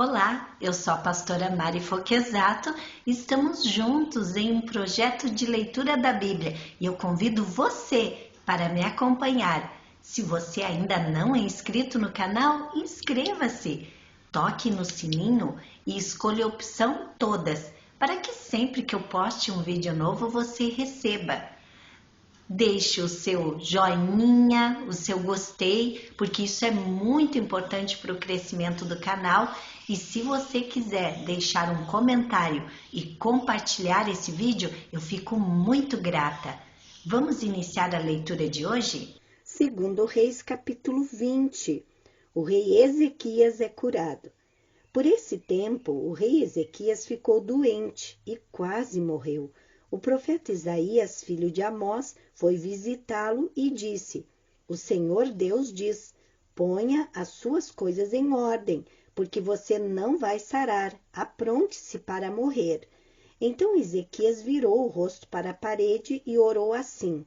Olá, eu sou a pastora Mari Foquesato e estamos juntos em um projeto de leitura da Bíblia e eu convido você para me acompanhar. Se você ainda não é inscrito no canal, inscreva-se, toque no sininho e escolha a opção Todas, para que sempre que eu poste um vídeo novo você receba. Deixe o seu joinha, o seu gostei, porque isso é muito importante para o crescimento do canal. E se você quiser deixar um comentário e compartilhar esse vídeo, eu fico muito grata. Vamos iniciar a leitura de hoje? Segundo Reis, capítulo 20. O rei Ezequias é curado. Por esse tempo, o rei Ezequias ficou doente e quase morreu. O profeta Isaías, filho de Amós, foi visitá-lo e disse: O Senhor Deus diz: ponha as suas coisas em ordem, porque você não vai sarar, apronte-se para morrer. Então Ezequias virou o rosto para a parede e orou assim: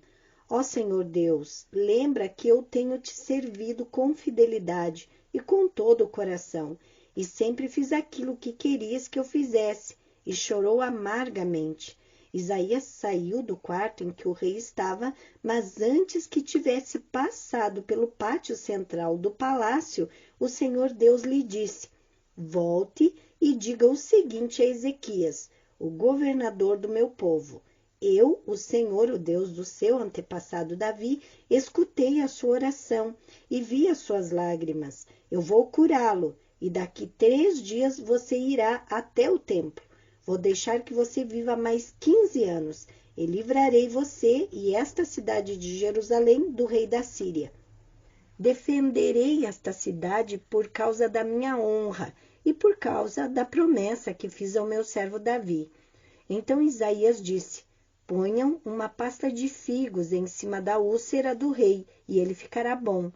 Ó Senhor Deus, lembra que eu tenho te servido com fidelidade e com todo o coração, e sempre fiz aquilo que querias que eu fizesse, e chorou amargamente. Isaías saiu do quarto em que o rei estava, mas antes que tivesse passado pelo pátio central do palácio, o Senhor Deus lhe disse: Volte e diga o seguinte a Ezequias, o governador do meu povo: Eu, o Senhor, o Deus do seu antepassado Davi, escutei a sua oração e vi as suas lágrimas. Eu vou curá-lo, e daqui 3 dias você irá até o templo. Vou deixar que você viva mais 15 anos, e livrarei você e esta cidade de Jerusalém do rei da Síria. Defenderei esta cidade por causa da minha honra e por causa da promessa que fiz ao meu servo Davi. Então Isaías disse: Ponham uma pasta de figos em cima da úlcera do rei, e ele ficará bom.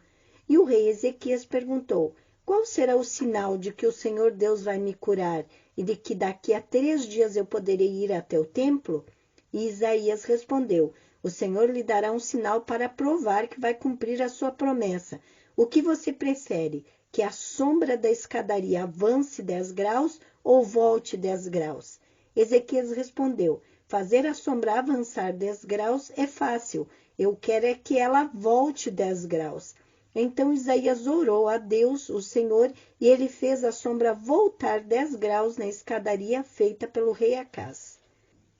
E o rei Ezequias perguntou: Qual será o sinal de que o Senhor Deus vai me curar e de que daqui a 3 dias eu poderei ir até o templo? E Isaías respondeu: O Senhor lhe dará um sinal para provar que vai cumprir a sua promessa. O que você prefere? Que a sombra da escadaria avance 10 graus ou volte 10 graus? Ezequias respondeu: Fazer a sombra avançar 10 graus é fácil. Eu quero é que ela volte 10 graus. Então Isaías orou a Deus, o Senhor, e ele fez a sombra voltar 10 graus na escadaria feita pelo rei Acaz.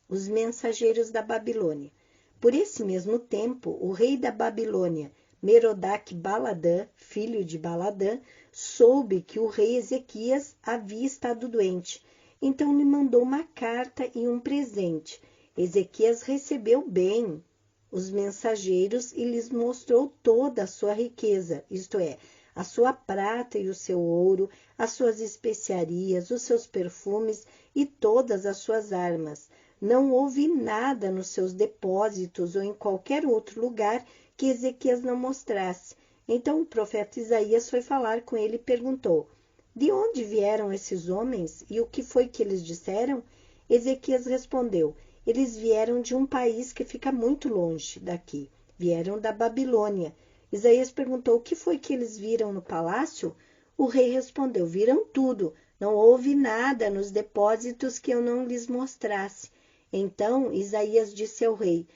Os mensageiros da Babilônia. Por esse mesmo tempo, o rei da Babilônia, Merodach-Baladã, filho de Baladã, soube que o rei Ezequias havia estado doente. Então lhe mandou uma carta e um presente. Ezequias recebeu bem os mensageiros e lhes mostrou toda a sua riqueza, isto é, a sua prata e o seu ouro, as suas especiarias, os seus perfumes e todas as suas armas. Não houve nada nos seus depósitos ou em qualquer outro lugar que Ezequias não mostrasse. Então o profeta Isaías foi falar com ele e perguntou: De onde vieram esses homens e o que foi que eles disseram? Ezequias respondeu: Eles vieram de um país que fica muito longe daqui. Vieram da Babilônia. Isaías perguntou: O que foi que eles viram no palácio? O rei respondeu: Viram tudo. Não houve nada nos depósitos que eu não lhes mostrasse. Então Isaías disse ao rei: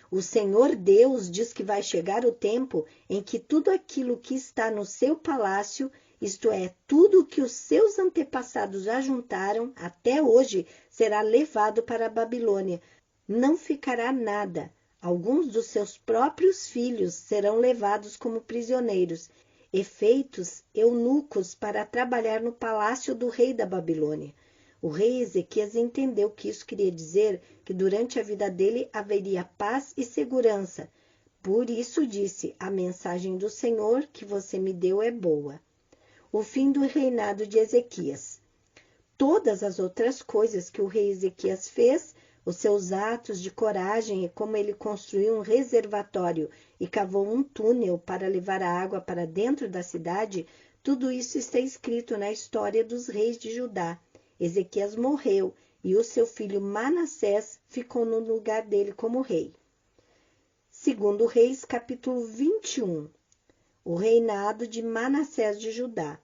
O Senhor Deus diz que vai chegar o tempo em que tudo aquilo que está no seu palácio, isto é, tudo o que os seus antepassados ajuntaram até hoje, será levado para a Babilônia. Não ficará nada. Alguns dos seus próprios filhos serão levados como prisioneiros e feitos eunucos para trabalhar no palácio do rei da Babilônia. O rei Ezequias entendeu que isso queria dizer que durante a vida dele haveria paz e segurança. Por isso disse: A mensagem do Senhor que você me deu é boa. O fim do reinado de Ezequias. Todas as outras coisas que o rei Ezequias fez, os seus atos de coragem e como ele construiu um reservatório e cavou um túnel para levar a água para dentro da cidade, tudo isso está escrito na história dos reis de Judá. Ezequias morreu e o seu filho Manassés ficou no lugar dele como rei. Segundo Reis, capítulo 21. O reinado de Manassés de Judá.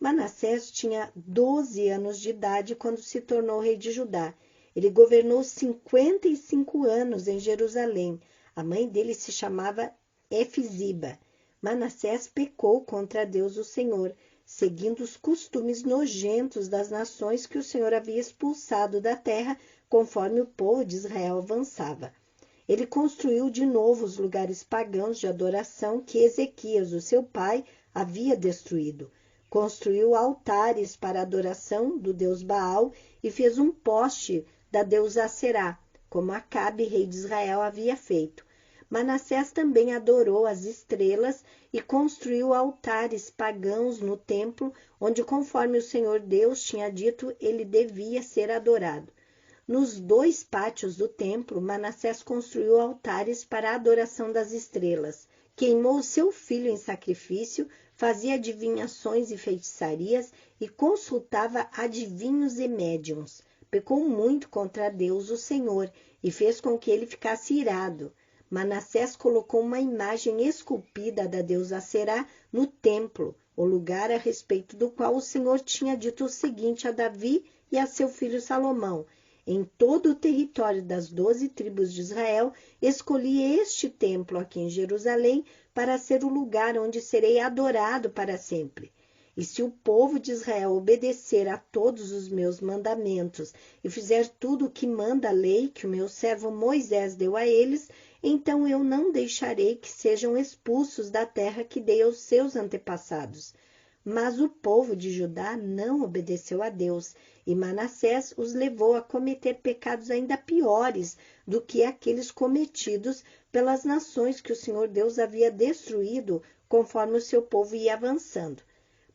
Manassés tinha 12 anos de idade quando se tornou rei de Judá. Ele governou 55 anos em Jerusalém. A mãe dele se chamava Efiziba. Manassés pecou contra Deus, o Senhor, seguindo os costumes nojentos das nações que o Senhor havia expulsado da terra, conforme o povo de Israel avançava. Ele construiu de novo os lugares pagãos de adoração que Ezequias, o seu pai, havia destruído. Construiu altares para a adoração do deus Baal e fez um poste da deusa Aserá, como Acabe, rei de Israel, havia feito. Manassés também adorou as estrelas e construiu altares pagãos no templo, onde, conforme o Senhor Deus tinha dito, ele devia ser adorado. Nos 2 pátios do templo, Manassés construiu altares para a adoração das estrelas. Queimou seu filho em sacrifício, fazia adivinhações e feitiçarias e consultava adivinhos e médiuns. Pecou muito contra Deus, o Senhor, e fez com que ele ficasse irado. Manassés colocou uma imagem esculpida da deusa Aserá no templo, o lugar a respeito do qual o Senhor tinha dito o seguinte a Davi e a seu filho Salomão: em todo o território das 12 tribos de Israel, escolhi este templo aqui em Jerusalém para ser o lugar onde serei adorado para sempre. E se o povo de Israel obedecer a todos os meus mandamentos e fizer tudo o que manda a lei que o meu servo Moisés deu a eles, então eu não deixarei que sejam expulsos da terra que dei aos seus antepassados. Mas o povo de Judá não obedeceu a Deus, e Manassés os levou a cometer pecados ainda piores do que aqueles cometidos pelas nações que o Senhor Deus havia destruído conforme o seu povo ia avançando.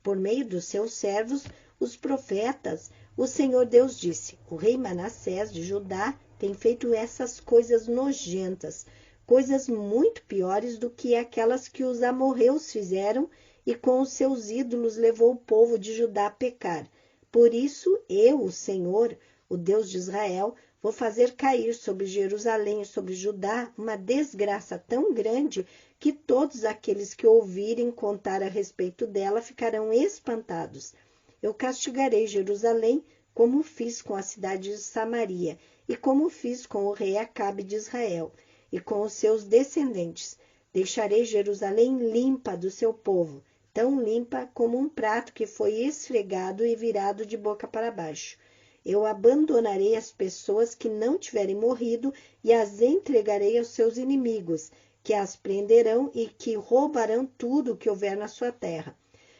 Por meio dos seus servos, os profetas, o Senhor Deus disse: o rei Manassés de Judá tem feito essas coisas nojentas, coisas muito piores do que aquelas que os amorreus fizeram, e com os seus ídolos levou o povo de Judá a pecar. Por isso eu, o Senhor, o Deus de Israel, vou fazer cair sobre Jerusalém e sobre Judá uma desgraça tão grande que todos aqueles que ouvirem contar a respeito dela ficarão espantados. Eu castigarei Jerusalém como fiz com a cidade de Samaria e como fiz com o rei Acabe de Israel e com os seus descendentes. Deixarei Jerusalém limpa do seu povo, tão limpa como um prato que foi esfregado e virado de boca para baixo. Eu abandonarei as pessoas que não tiverem morrido e as entregarei aos seus inimigos, que as prenderão e que roubarão tudo o que houver na sua terra.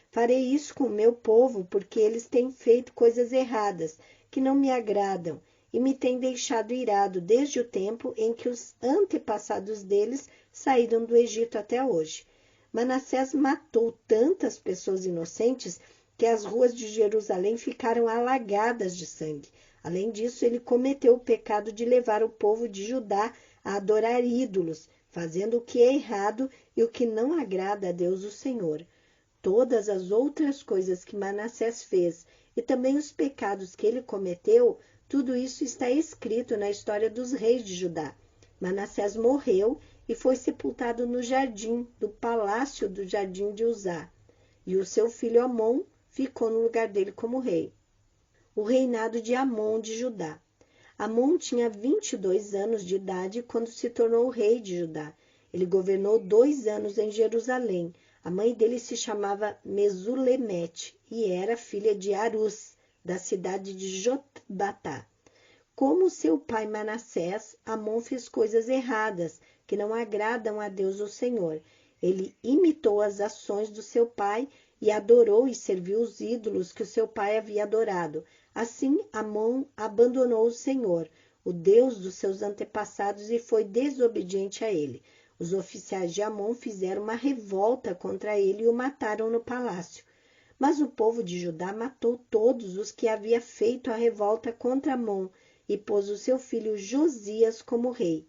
Farei isso com o meu povo, porque eles têm feito coisas erradas, que não me agradam, e me têm deixado irado desde o tempo em que os antepassados deles saíram do Egito até hoje. Manassés matou tantas pessoas inocentes que as ruas de Jerusalém ficaram alagadas de sangue. Além disso, ele cometeu o pecado de levar o povo de Judá a adorar ídolos, fazendo o que é errado e o que não agrada a Deus, o Senhor. Todas as outras coisas que Manassés fez e também os pecados que ele cometeu, tudo isso está escrito na história dos reis de Judá. Manassés morreu e foi sepultado no jardim do palácio do jardim de Uzá, e o seu filho Amon ficou no lugar dele como rei. O reinado de Amon de Judá. Amon tinha 22 anos de idade quando se tornou rei de Judá. Ele governou 2 anos em Jerusalém. A mãe dele se chamava Mesulemete e era filha de Arus, da cidade de Jotbatá. Como seu pai Manassés, Amon fez coisas erradas que não agradam a Deus, o Senhor. Ele imitou as ações do seu pai e adorou e serviu os ídolos que o seu pai havia adorado. Assim, Amon abandonou o Senhor, o Deus dos seus antepassados, e foi desobediente a ele. Os oficiais de Amon fizeram uma revolta contra ele e o mataram no palácio. Mas o povo de Judá matou todos os que havia feito a revolta contra Amon e pôs o seu filho Josias como rei.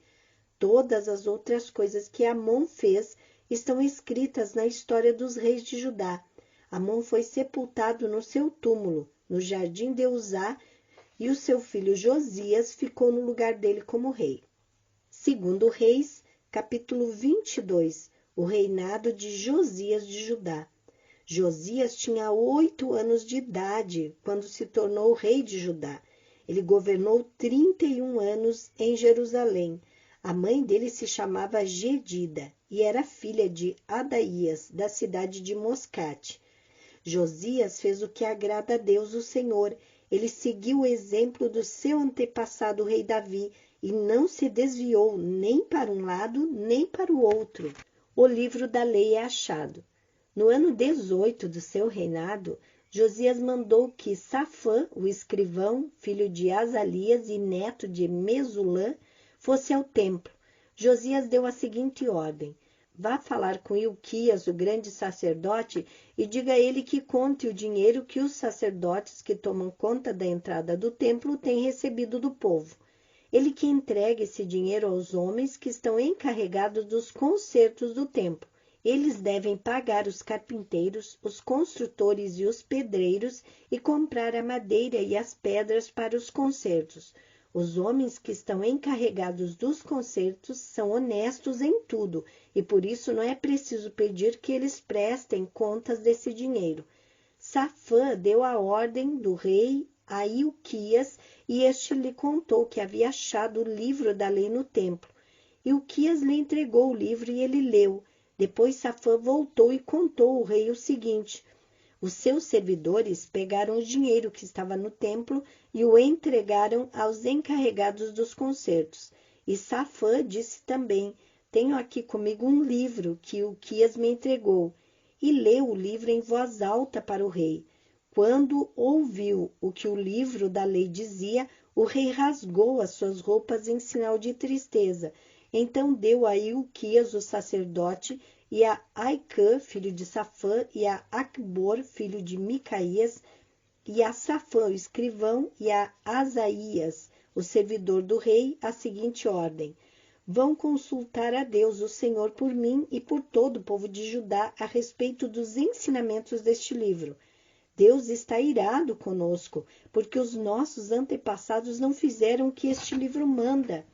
Todas as outras coisas que Amon fez estão escritas na história dos reis de Judá. Amon foi sepultado no seu túmulo, no jardim de Uzá, e o seu filho Josias ficou no lugar dele como rei. Segundo Reis, capítulo 22, o reinado de Josias de Judá. Josias tinha 8 anos de idade quando se tornou rei de Judá. Ele governou 31 anos em Jerusalém. A mãe dele se chamava Gedida e era filha de Adaías, da cidade de Moscate. Josias fez o que agrada a Deus, o Senhor. Ele seguiu o exemplo do seu antepassado, o rei Davi, e não se desviou nem para um lado nem para o outro. O livro da lei é achado. No ano 18 do seu reinado, Josias mandou que Safã, o escrivão, filho de Azalias e neto de Mesulã, fosse ao templo. Josias deu a seguinte ordem: vá falar com Ilquias, o grande sacerdote, e diga a ele que conte o dinheiro que os sacerdotes que tomam conta da entrada do templo têm recebido do povo. Ele que entregue esse dinheiro aos homens que estão encarregados dos consertos do templo. Eles devem pagar os carpinteiros, os construtores e os pedreiros e comprar a madeira e as pedras para os consertos. Os homens que estão encarregados dos consertos são honestos em tudo e por isso não é preciso pedir que eles prestem contas desse dinheiro. Safã deu a ordem do rei a Ilquias e este lhe contou que havia achado o livro da lei no templo. Ilquias lhe entregou o livro e ele leu. Depois Safã voltou e contou ao rei o seguinte: os seus servidores pegaram o dinheiro que estava no templo e o entregaram aos encarregados dos concertos. E Safã disse também: tenho aqui comigo um livro que Ilquias me entregou. E leu o livro em voz alta para o rei. Quando ouviu o que o livro da lei dizia, o rei rasgou as suas roupas em sinal de tristeza. Então deu a Ilquias, o sacerdote, e a Aicã, filho de Safã, e a Acbor, filho de Micaías, e a Safã, o escrivão, e a Asaías, o servidor do rei, a seguinte ordem: vão consultar a Deus, o Senhor, por mim e por todo o povo de Judá a respeito dos ensinamentos deste livro. Deus está irado conosco, porque os nossos antepassados não fizeram o que este livro manda.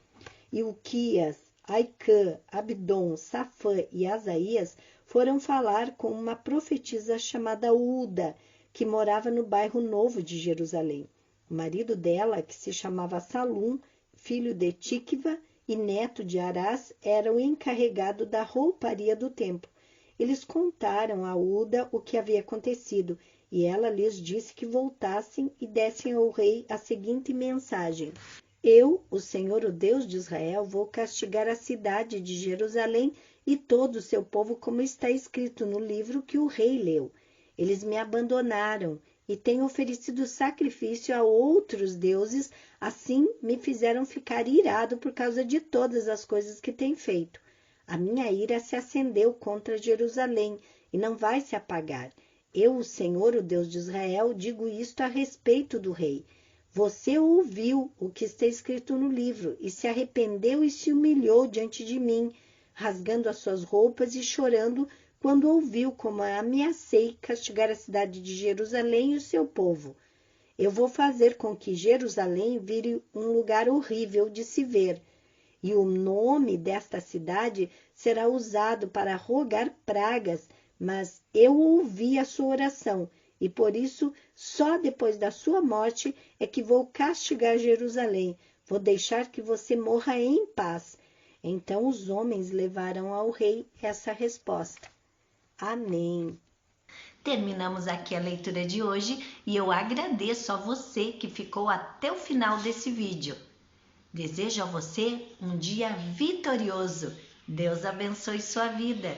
Ilquias, Aicã, Abdom, Safã e Asaías foram falar com uma profetisa chamada Uda, que morava no bairro Novo de Jerusalém. O marido dela, que se chamava Salum, filho de Tikva e neto de Arás, era o encarregado da rouparia do templo. Eles contaram a Uda o que havia acontecido, e ela lhes disse que voltassem e dessem ao rei a seguinte mensagem: eu, o Senhor, o Deus de Israel, vou castigar a cidade de Jerusalém e todo o seu povo, como está escrito no livro que o rei leu. Eles me abandonaram e têm oferecido sacrifício a outros deuses, assim me fizeram ficar irado por causa de todas as coisas que têm feito. A minha ira se acendeu contra Jerusalém e não vai se apagar. Eu, o Senhor, o Deus de Israel, digo isto a respeito do rei. Você ouviu o que está escrito no livro e se arrependeu e se humilhou diante de mim, rasgando as suas roupas e chorando quando ouviu como ameacei castigar a cidade de Jerusalém e o seu povo. Eu vou fazer com que Jerusalém vire um lugar horrível de se ver, e o nome desta cidade será usado para rogar pragas, mas eu ouvi a sua oração, e por isso, só depois da sua morte é que vou castigar Jerusalém. Vou deixar que você morra em paz. Então os homens levaram ao rei essa resposta. Amém. Terminamos aqui a leitura de hoje e eu agradeço a você que ficou até o final desse vídeo. Desejo a você um dia vitorioso. Deus abençoe sua vida.